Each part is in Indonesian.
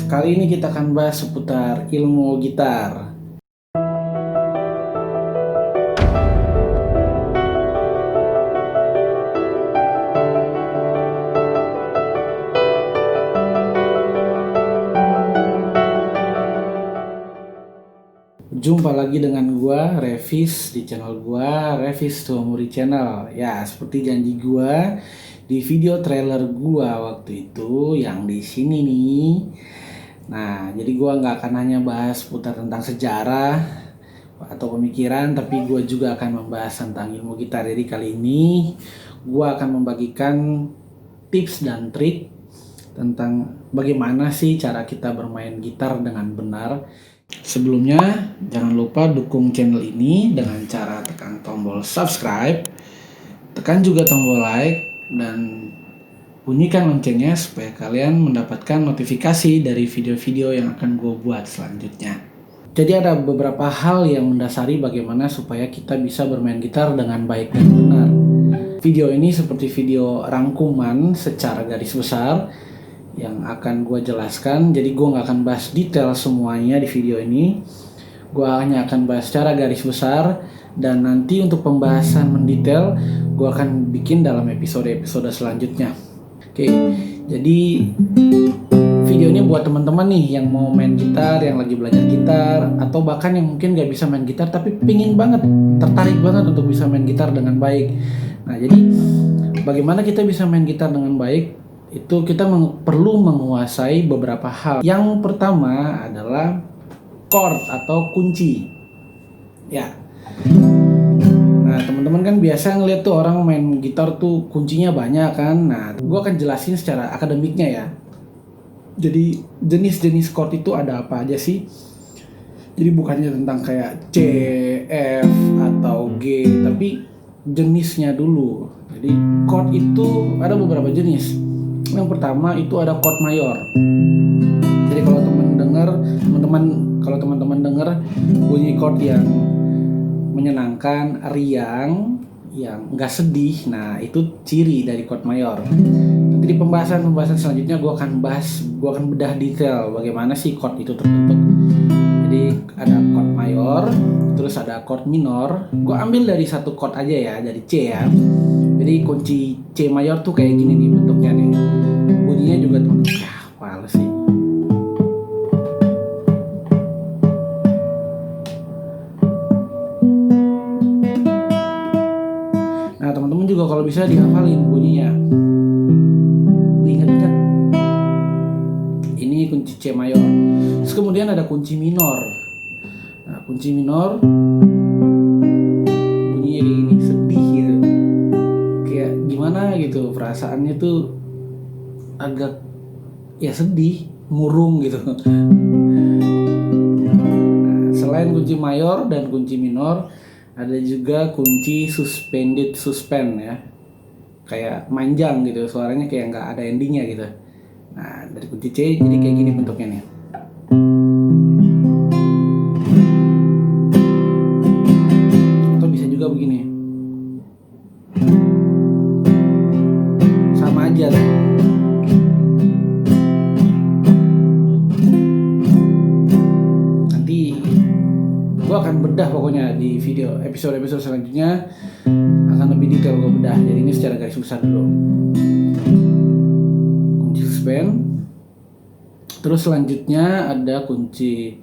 kali ini kita akan bahas seputar ilmu gitar. Jumpa lagi dengan gua Revis di channel gua Revis Tuamuri Channel. Ya, seperti janji gua di video trailer gua waktu itu yang di sini nih. Nah, jadi gua nggak akan hanya bahas putar tentang sejarah atau pemikiran, tapi gua juga akan membahas tentang ilmu gitar. Jadi kali ini gua akan membagikan tips dan trik tentang bagaimana sih cara kita bermain gitar dengan benar. Sebelumnya, jangan lupa dukung channel ini dengan cara tekan tombol subscribe, tekan juga tombol like, dan bunyikan loncengnya supaya kalian mendapatkan notifikasi dari video-video yang akan gue buat selanjutnya. Jadi ada beberapa hal yang mendasari bagaimana supaya kita bisa bermain gitar dengan baik dan benar. Video ini seperti video rangkuman secara garis besar yang akan gue jelaskan. Jadi gue nggak akan bahas detail semuanya di video ini. Gue hanya akan bahas secara garis besar, dan nanti untuk pembahasan mendetail gue akan bikin dalam episode-episode selanjutnya. Oke, jadi video ini buat teman-teman nih yang mau main gitar, yang lagi belajar gitar, atau bahkan yang mungkin gak bisa main gitar tapi pingin banget, tertarik banget untuk bisa main gitar dengan baik. Nah, jadi bagaimana kita bisa main gitar dengan baik? Itu kita perlu menguasai beberapa hal. Yang pertama adalah chord atau kunci. Ya. Nah, teman-teman kan biasa ngeliat tuh orang main gitar tuh kuncinya banyak kan. Nah, gue akan jelasin secara akademiknya ya. Jadi jenis-jenis chord itu ada apa aja sih? Jadi bukannya tentang kayak C, F, atau G, tapi jenisnya dulu. Jadi chord itu ada beberapa jenis. Yang pertama itu ada chord mayor. Jadi kalau teman-teman dengar bunyi chord yang menyenangkan, riang, yang enggak sedih, nah itu ciri dari chord mayor. Nanti di pembahasan selanjutnya gue akan bedah detail bagaimana sih chord itu terbentuk. Jadi ada chord mayor, terus ada chord minor. Gue ambil dari satu chord aja ya, dari C ya. Jadi kunci C mayor tuh kayak gini nih bentuknya nih. Bunyinya juga tuh, males sih. Nah, teman-teman juga kalau bisa dihafalin bunyinya. Ingat-ingat. Ini kunci C mayor. Terus kemudian ada kunci minor. Nah, kunci minor bunyinya kayak gini, sedih gitu. Kayak gimana gitu, perasaannya tuh agak ya sedih, murung gitu. Nah, selain kunci mayor dan kunci minor, ada juga kunci suspend ya, kayak manjang gitu, suaranya kayak nggak ada endingnya gitu. Nah, dari kunci C jadi kayak gini bentuknya nih. Atau bisa juga begini, sama aja lah. Gue akan bedah pokoknya di video episode selanjutnya, akan lebih detail gue bedah. Jadi ini secara garis besar dulu kunci suspend. Terus selanjutnya ada kunci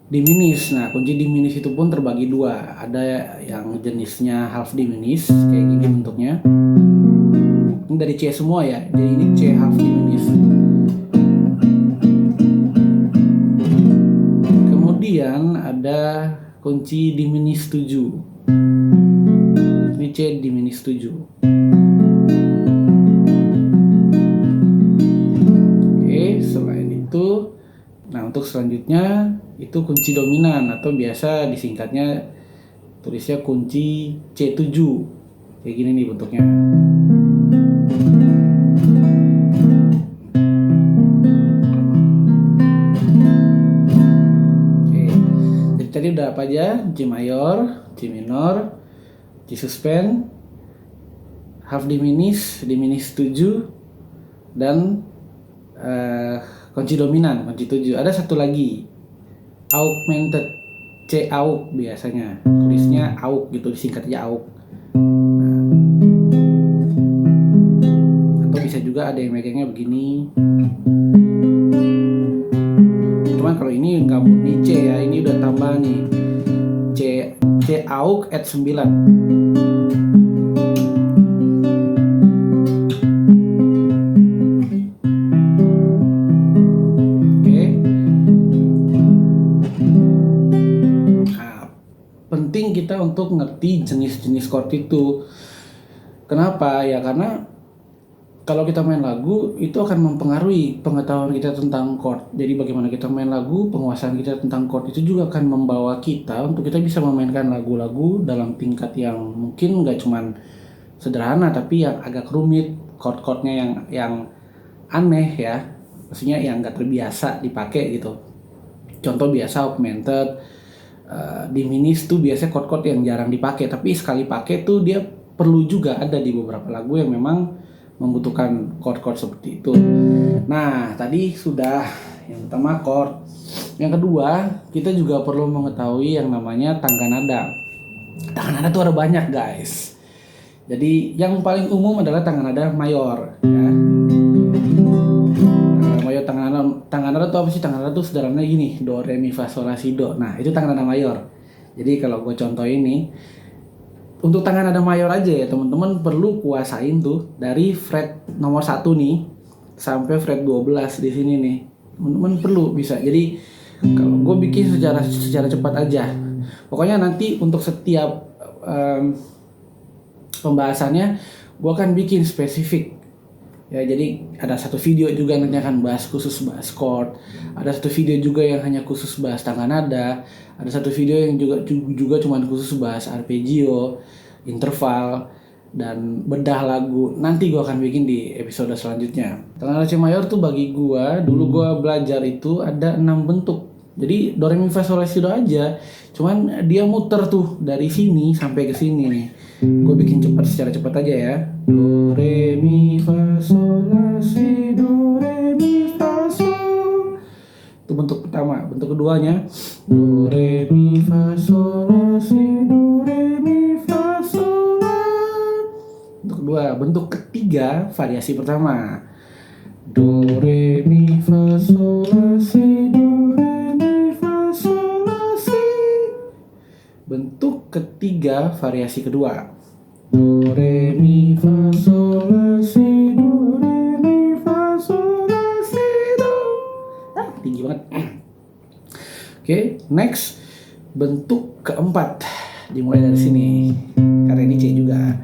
diminish. Nah, kunci diminish itu pun terbagi dua. Ada yang jenisnya half diminish kayak gini bentuknya. Ini dari C semua ya, jadi ini C half diminish. Kemudian ada kunci diminish 7. Ini C diminish 7. Oke, selain itu, nah untuk selanjutnya itu kunci dominan atau biasa disingkatnya tulisnya kunci C7. Kayak gini nih bentuknya. Tadi udah apa aja? C mayor, C minor, C suspend, half diminish, diminish 7, dan kunci dominan, kunci 7. Ada satu lagi, augmented, C aug biasanya. Tulisnya aug gitu, disingkat aja aug. Atau bisa juga ada yang megangnya begini. Cuman kalau ini nggak murni C ya, ini udah tambah nih. C aug add 9. Penting kita untuk ngerti jenis-jenis chord itu. Kenapa? Ya karena kalau kita main lagu itu akan mempengaruhi pengetahuan kita tentang chord. Jadi bagaimana kita main lagu, penguasaan kita tentang chord itu juga akan membawa kita untuk kita bisa memainkan lagu-lagu dalam tingkat yang mungkin nggak cuman sederhana, tapi yang agak rumit, chord-chordnya yang aneh ya, maksudnya yang nggak terbiasa dipakai gitu. Contoh biasa augmented, diminis tuh biasanya chord-chord yang jarang dipakai, tapi sekali pakai tuh dia perlu juga ada di beberapa lagu yang memang membutuhkan chord-chord seperti itu. Nah, tadi sudah yang pertama chord. Yang kedua, kita juga perlu mengetahui yang namanya tangga nada. Tangga nada tuh ada banyak, guys. Jadi yang paling umum adalah tangga nada mayor ya. Tangga nada itu apa sih? Tangga nada itu sederhananya gini, do, re, mi, fa, sol, la, si, do. Nah, itu tangga nada mayor. Jadi kalau gue contoh ini, untuk tangga nada mayor aja ya teman-teman perlu kuasain tuh dari fret nomor 1 nih sampai fret 12 di sini nih. Teman-teman perlu bisa. Jadi kalau gue bikin secara cepat aja. Pokoknya nanti untuk setiap pembahasannya gue akan bikin spesifik. Ya, jadi ada satu video juga nanti akan bahas khusus bahas chord. Ada satu video juga yang hanya khusus bahas tangga nada. Ada satu video yang juga cuman khusus bahas arpeggio, interval, dan bedah lagu. Nanti gue akan bikin di episode selanjutnya. Tangga nada C mayor tuh bagi gue, dulu gue belajar itu ada 6 bentuk. Jadi do, re, mi, fa, sol, la, si, do aja. Cuman dia muter tuh dari sini sampai ke sini nih. Gue bikin secara cepat aja ya. Do, re, mi, fa, sol, la, si, do, re, mi, fa, sol. Itu bentuk pertama. Bentuk keduanya do, re, mi, fa, sol, la, si, do, re, mi, fa, sol, la. Bentuk kedua. Bentuk ketiga variasi pertama. Do, re, mi, fa, sol, la, si, do, re, mi, fa, sol, la, si. Bentuk ketiga variasi kedua. Do, re, mi, fa, sol, la, si, do, re, mi, fa, sol, la, si, do. Tinggi banget. Oke, next. Bentuk keempat. Dimulai dari sini. Karena ini C juga.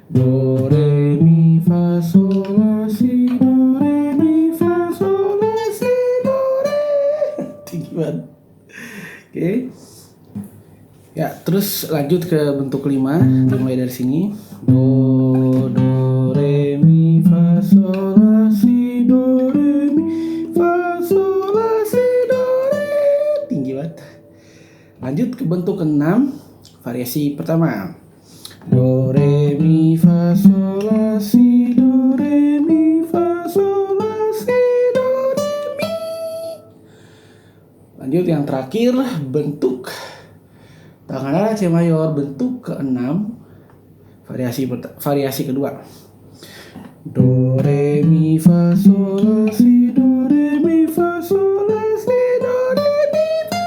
Do, re, mi, fa, sol, la, si, do, re, mi, fa, sol, la, si, do, re. Tinggi banget. Oke. Ya, terus lanjut ke bentuk kelima, dimulai dari sini. Do, re, mi, fa, sol, la, si, do, re, mi, fa, sol, la, si, do, re. Tinggi banget. Lanjut ke bentuk keenam, variasi pertama. Do, re, mi, fa, sol, la, si, do, re, mi, fa, sol, la, si, do, re, mi. Lanjut yang terakhir, bentuk tangga nada C mayor bentuk ke-6 variasi kedua. Do, re, mi, fa, sol, la, si, do, re, mi, fa, sol, la, si, do, re, mi, fa.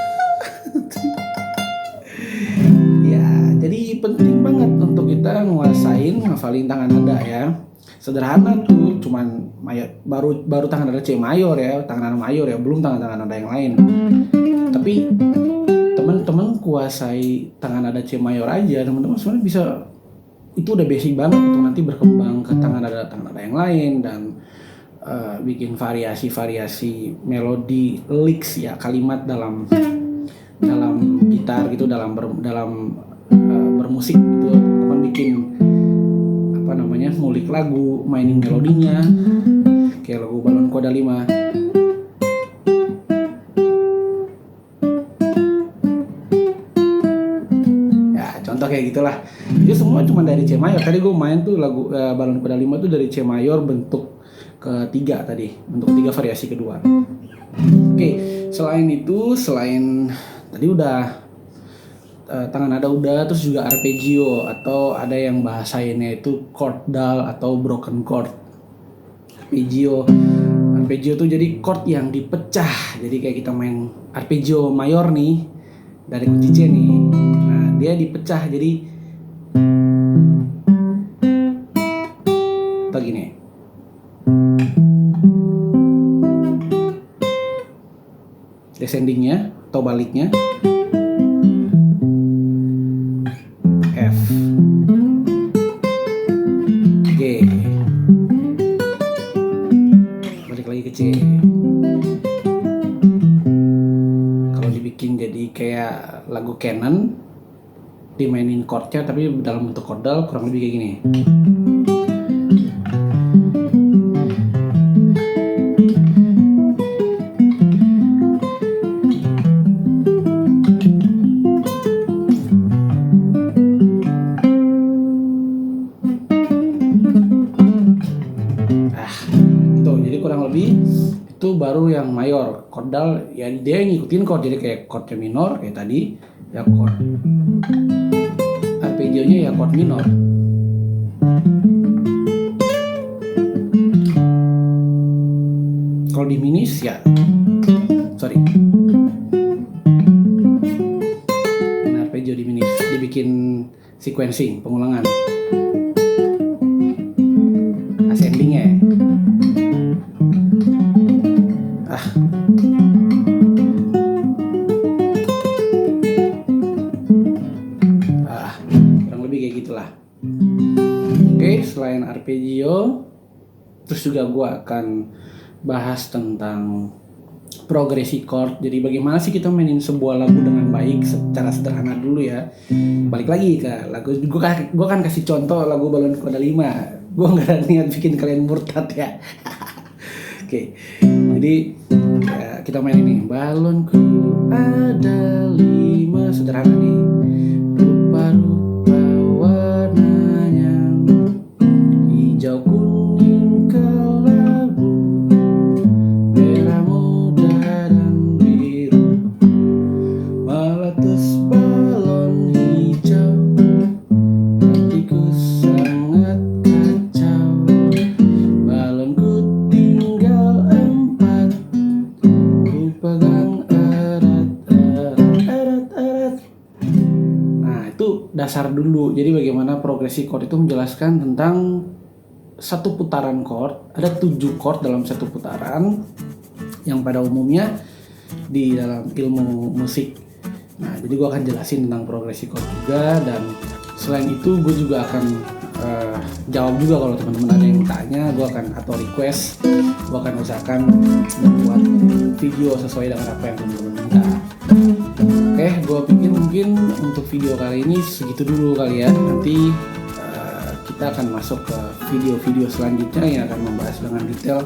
Ya, jadi penting banget untuk kita nguasain ngafalin tangga nada ya. Sederhana tuh, cuman baru tangga nada C mayor ya, tangga nada mayor ya, belum tangga nada yang lain. Tapi teman-teman kuasai tangga nada C mayor aja, teman-teman sebenarnya bisa, itu udah basic banget untuk nanti berkembang ke tangga nada yang lain dan bikin variasi melodi, licks ya, kalimat dalam gitar gitu, dalam bermusik gitu. Teman bikin ngulik lagu, mainin melodinya kayak lagu Balon Koda 5. Contoh kayak gitulah. Itu semua cuma dari C mayor. Tadi gue main tuh lagu Balon Koda 5 tuh dari C mayor bentuk ketiga tadi, bentuk ketiga variasi kedua. Oke, selain tadi udah tangan nada udah, terus juga arpeggio atau ada yang bahasainnya itu chordal atau broken chord. Arpeggio tuh jadi chord yang dipecah. Jadi kayak kita main arpeggio mayor nih dari kunci C nih. Nah, dia dipecah jadi atau gini. Descendingnya atau baliknya F, G, balik lagi ke C. Kalau dibikin jadi kayak lagu Canon, dimainin chordnya tapi dalam bentuk chordal, kurang lebih kayak gini. Jadi kurang lebih itu baru yang mayor. Chordal ya dia ngikutin chord, jadi kayak chordnya minor kayak tadi ya chord. Arpeggionya ya chord minor. Kalau diminis ya arpeggio diminis, dibikin sequencing, pengulangan. Ascendingnya ya. Kurang lebih kayak gitulah. Oke, selain arpeggio, terus juga gue akan bahas tentang progresi chord. Jadi bagaimana sih kita mainin sebuah lagu dengan baik secara sederhana dulu ya. Balik lagi ke lagu, gue kan kasih contoh lagu Balonku Ada 5. Gue nggak ada niat bikin kalian murtad ya. Oke, jadi ya, kita main ini. Balonku ada 5, sederhana nih. Rupa-rupa warnanya, hijau, kuning, kelabu, merah muda dan biru. Meletus balon hijau, hatiku sangat kacau. Balonku tinggal 4, ku pegang erat. Nah, itu dasar dulu. Jadi bagaimana progresi chord itu menjelaskan tentang satu putaran chord. Ada 7 chord dalam satu putaran yang pada umumnya di dalam ilmu musik. Nah, jadi gue akan jelasin tentang progresi chord juga, dan selain itu gue juga akan jawab juga kalau teman-teman ada yang tanya. Gue akan atau request, gue akan usahakan membuat video sesuai dengan apa yang teman-teman minta. Oke, gue pikir mungkin untuk video kali ini segitu dulu kali ya. Nanti kita akan masuk ke video-video selanjutnya yang akan membahas dengan detail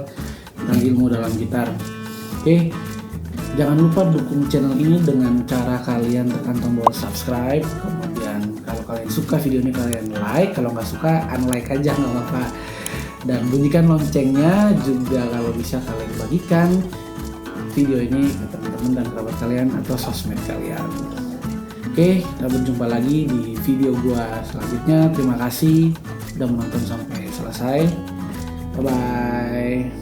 tentang ilmu dalam gitar. Oke, jangan lupa dukung channel ini dengan cara kalian tekan tombol subscribe. Kemudian kalau kalian suka video ini kalian like, kalau nggak suka unlike aja, nggak apa-apa. Dan bunyikan loncengnya juga kalau bisa kalian bagikan video ini ke teman-teman dan kerabat kalian atau sosmed kalian. Oke, kita berjumpa lagi di video gua selanjutnya. Terima kasih sudah menonton sampai selesai. Bye-bye.